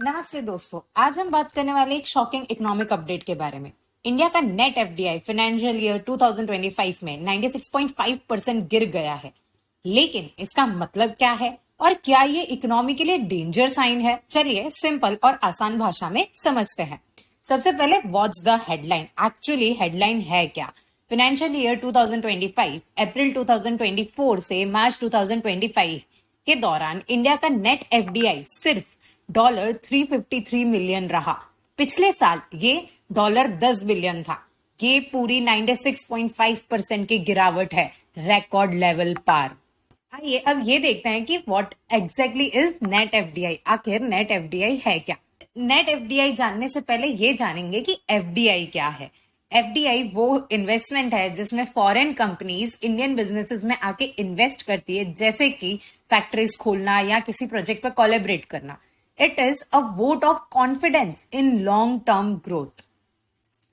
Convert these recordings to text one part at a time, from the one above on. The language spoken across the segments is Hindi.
नमस्ते दोस्तों, आज हम बात करने वाले एक शॉकिंग इकोनॉमिक अपडेट के बारे में। इंडिया का नेट एफडीआई फाइनेंशियल ईयर 2025 में 96.5% गिर गया है। लेकिन इसका मतलब क्या है और क्या ये इकोनॉमी के लिए डेंजर साइन है? चलिए सिंपल और आसान भाषा में समझते हैं। सबसे पहले what's the headline? Actually headline है क्या? फाइनेंशियल ईयर 2025 अप्रैल 2024 से मार्च 2025 के दौरान इंडिया का नेट एफडीआई सिर्फ $353 मिलियन रहा। पिछले साल ये $10 बिलियन था। ये पूरी 96.5% की गिरावट है, रिकॉर्ड लेवल पार। आइए अब ये देखते हैं कि what exactly is net FDI. आखिर नेट एफडीआई है क्या? नेट एफडीआई जानने से पहले ये जानेंगे कि एफडीआई क्या है। एफडीआई वो इन्वेस्टमेंट है जिसमें फॉरेन कंपनीज इंडियन बिजनेसेस में आके इन्वेस्ट करती है, जैसे कि फैक्ट्रीज खोलना या किसी प्रोजेक्ट पे कोलैबोरेट करना। It is a vote of confidence in long-term growth.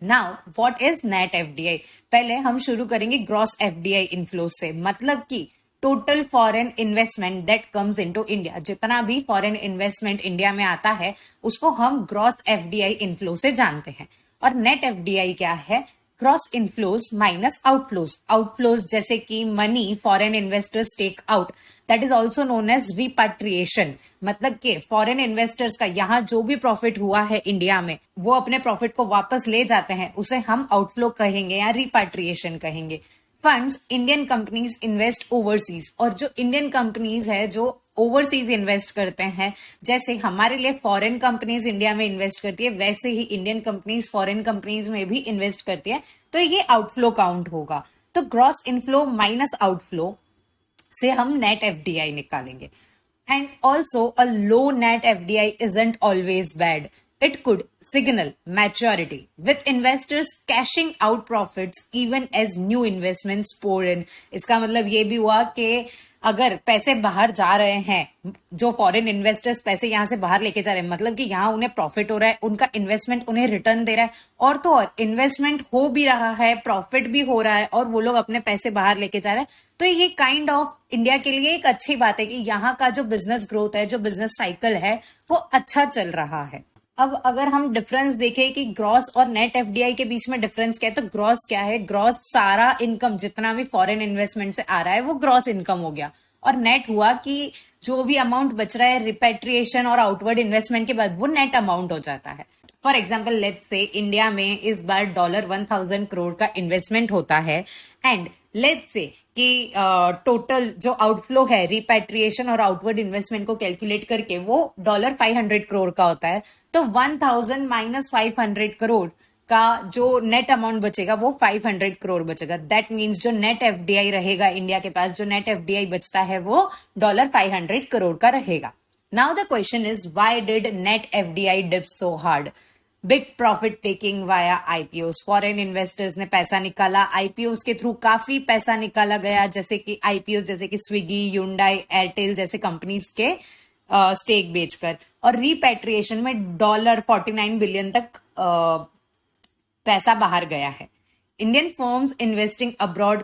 Now, what is net FDI? पहले हम शुरू करेंगे gross FDI inflow से, मतलब कि total foreign investment that comes into India. जितना भी फॉरेन इन्वेस्टमेंट इंडिया में आता है उसको हम ग्रॉस एफडीआई इनफ्लो से जानते हैं। और नेट एफडीआई क्या है? Gross inflows minus outflows. Outflows जैसे कि money foreign investors take out, that is also known as repatriation. मतलब कि फॉरेन इन्वेस्टर्स का यहाँ जो भी प्रॉफिट हुआ है इंडिया में, वो अपने प्रॉफिट को वापस ले जाते हैं, उसे हम आउटफ्लो कहेंगे या रिपाट्रिएशन कहेंगे। Funds Indian companies invest overseas, और जो इंडियन कंपनीज है जो ओवरसीज इन्वेस्ट करते हैं, जैसे हमारे लिए फॉरेन कंपनीज इंडिया में इन्वेस्ट करती है, वैसे ही इंडियन कंपनीज फॉरेन कंपनीज में भी इन्वेस्ट करती है, तो ये आउटफ्लो काउंट होगा। तो ग्रॉस इनफ्लो माइनस आउटफ्लो से हम नेट एफडीआई निकालेंगे। And also a low net FDI isn't always bad. It could signal maturity, with investors cashing out profits even as new investments pour in. इसका मतलब ये भी हुआ कि अगर पैसे बाहर जा रहे हैं, जो फॉरेन इन्वेस्टर्स पैसे यहाँ से बाहर लेके जा रहे हैं, मतलब कि यहाँ उन्हें प्रॉफिट हो रहा है, उनका इन्वेस्टमेंट उन्हें रिटर्न दे रहा है, और तो और इन्वेस्टमेंट हो भी रहा है, प्रॉफिट भी हो रहा है, और वो लोग अपने पैसे बाहर लेके जा रहे हैं। तो ये काइंड ऑफ इंडिया के लिए एक अच्छी बात है कि यहाँ का जो बिजनेस ग्रोथ है, जो बिजनेस साइकिल है, वो अच्छा चल रहा है। अब अगर हम डिफरेंस देखें कि ग्रॉस और नेट एफडीआई के बीच में डिफरेंस क्या है, तो ग्रॉस क्या है? ग्रॉस सारा इनकम जितना भी फॉरेन इन्वेस्टमेंट से आ रहा है वो ग्रॉस इनकम हो गया, और नेट हुआ कि जो भी अमाउंट बच रहा है रिपेट्रिएशन और आउटवर्ड इन्वेस्टमेंट के बाद वो नेट अमाउंट हो जाता है। For example let's say India में इस बार $1000 करोड़ का इन्वेस्टमेंट होता है, एंड लेट्स से कि टोटल जो आउटफ्लो है रिपेट्रिएशन और आउटवर्ड इन्वेस्टमेंट को कैलकुलेट करके वो $500 करोड़ का होता है। तो 1000 माइनस 500 करोड़ का जो नेट अमाउंट बचेगा वो 500 करोड़ बचेगा। दैट मीन्स जो नेट एफडीआई रहेगा इंडिया के पास, जो नेट एफडीआई बचता है वो $500 करोड़ का रहेगा। Now the question is why did net FDI dip so hard? Big profit taking via IPOs. Foreign investors ने पैसा निकाला, आईपीओस के थ्रू काफी पैसा निकाला गया, जैसे कि आईपीओस जैसे कि स्विगी, ह्यूंडई, एयरटेल जैसे कंपनीज के स्टेक बेचकर, और रिपेट्रिएशन में $49 बिलियन तक पैसा बाहर गया है। Indian firms investing abroad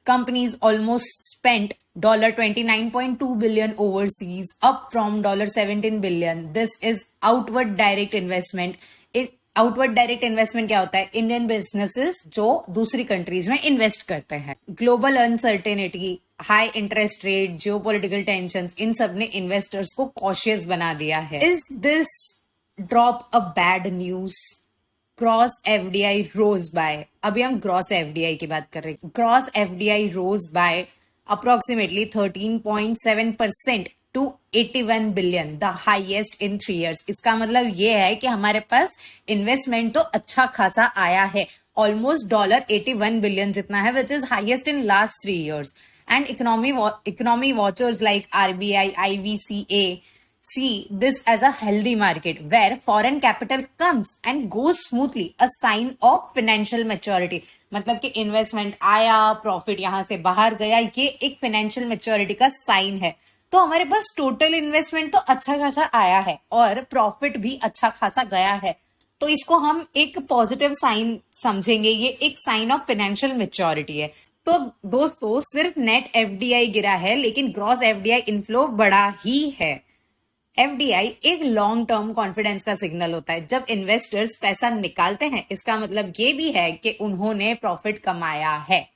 companies almost spent $29.2 billion overseas, up from $17 billion. This is outward direct investment. Outward direct investment क्या होता है? इंडियन बिजनेसेस जो दूसरी कंट्रीज में इन्वेस्ट करते हैं। Global uncertainty, high interest rate, geopolitical tensions, इन सब ने इन्वेस्टर्स को कॉशियस बना दिया है। Is this drop a bad news? Gross FDI rose by, अभी हम ग्रॉस एफडीआई की बात कर रहे हैं। Gross FDI rose by approximately 13.7% to 81 billion, the highest in 3 years. इसका मतलब ये है कि हमारे पास इन्वेस्टमेंट तो अच्छा खासा आया है, ऑलमोस्ट $81 बिलियन जितना है, which is highest in last 3 years. And economy watchers like RBI, IVCA see this as a healthy market where foreign capital comes and goes smoothly, a sign of financial maturity. मतलब कि इन्वेस्टमेंट आया, प्रॉफिट यहां से बाहर गया, ये एक फाइनेंशियल मेच्योरिटी का साइन है। तो हमारे पास टोटल इन्वेस्टमेंट तो अच्छा खासा आया है और प्रॉफिट भी अच्छा खासा गया है, तो इसको हम एक पॉजिटिव साइन समझेंगे। ये एक साइन ऑफ फाइनेंशियल मेच्योरिटी है। तो दोस्तों सिर्फ नेट एफडीआई गिरा है, लेकिन ग्रॉस एफडीआई इनफ्लो बड़ा ही है। एफडीआई एक लॉन्ग टर्म कॉन्फिडेंस का सिग्नल होता है। जब इन्वेस्टर्स पैसा निकालते हैं इसका मतलब ये भी है कि उन्होंने प्रॉफिट कमाया है।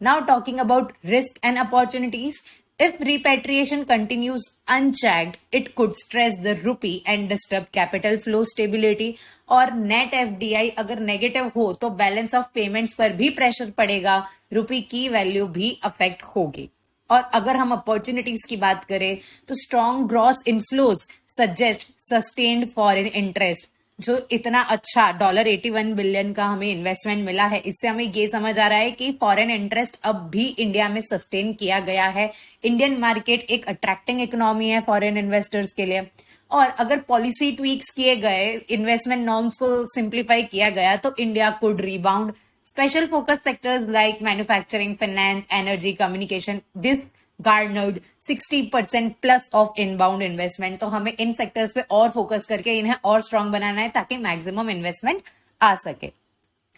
Now talking about risk and opportunities, if repatriation continues unchecked, it could stress the rupee and disturb capital flow stability। और नेट एफडीआई अगर नेगेटिव हो तो बैलेंस ऑफ पेमेंट्स पर भी प्रेशर पड़ेगा, रुपी की वैल्यू भी अफेक्ट होगी। और अगर हम अपॉर्चुनिटीज की बात करें तो strong gross inflows suggest sustained foreign interest. जो इतना अच्छा $81 बिलियन का हमें इन्वेस्टमेंट मिला है, इससे हमें ये समझ आ रहा है कि फॉरेन इंटरेस्ट अब भी इंडिया में सस्टेन किया गया है। इंडियन मार्केट एक अट्रैक्टिंग इकोनॉमी है फॉरेन इन्वेस्टर्स के लिए। और अगर पॉलिसी ट्वीक्स किए गए, इन्वेस्टमेंट नॉर्म्स को सिंप्लीफाई किया गया तो India could rebound. Special focus sectors like manufacturing, finance, energy, communication, this garnered 60% plus of inbound investment. तो हमें इन सेक्टर्स पे और फोकस करके इन्हें और स्ट्रांग बनाना है ताकि मैक्सिमम इन्वेस्टमेंट आ सके।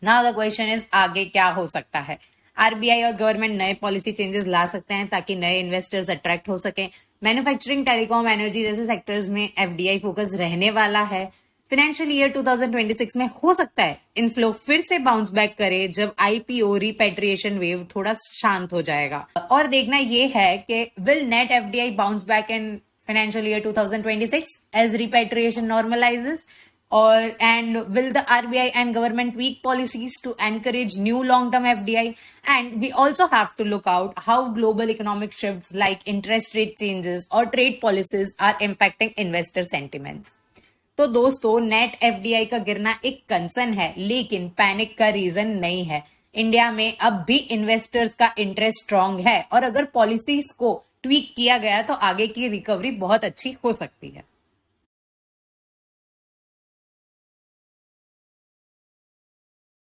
नाउ द क्वेश्चन इज, आगे क्या हो सकता है? आरबीआई और गवर्नमेंट नए पॉलिसी चेंजेस ला सकते हैं ताकि नए इन्वेस्टर्स अट्रैक्ट हो सके। मैन्युफैक्चरिंग, टेलीकॉम, एनर्जी जैसे सेक्टर्स में एफडीआई फोकस रहने वाला है। फाइनेंशियल ईयर 2026 में हो सकता है इनफ्लो फिर से बाउंस बैक करे जब आईपीओ रिपेट्रिएशन वेव थोड़ा शांत हो जाएगा। और देखना ये है कि will net FDI bounce back in financial year 2026 as repatriation normalises, or and will the RBI and government tweak policies to encourage new long-term FDI? And we also have to look out how global economic shifts like interest rate changes or trade policies are impacting investor sentiments। तो दोस्तों, नेट एफडीआई का गिरना एक कंसर्न है लेकिन पैनिक का रीजन नहीं है। इंडिया में अब भी इन्वेस्टर्स का इंटरेस्ट स्ट्रांग है और अगर पॉलिसीज को ट्वीक किया गया तो आगे की रिकवरी बहुत अच्छी हो सकती है।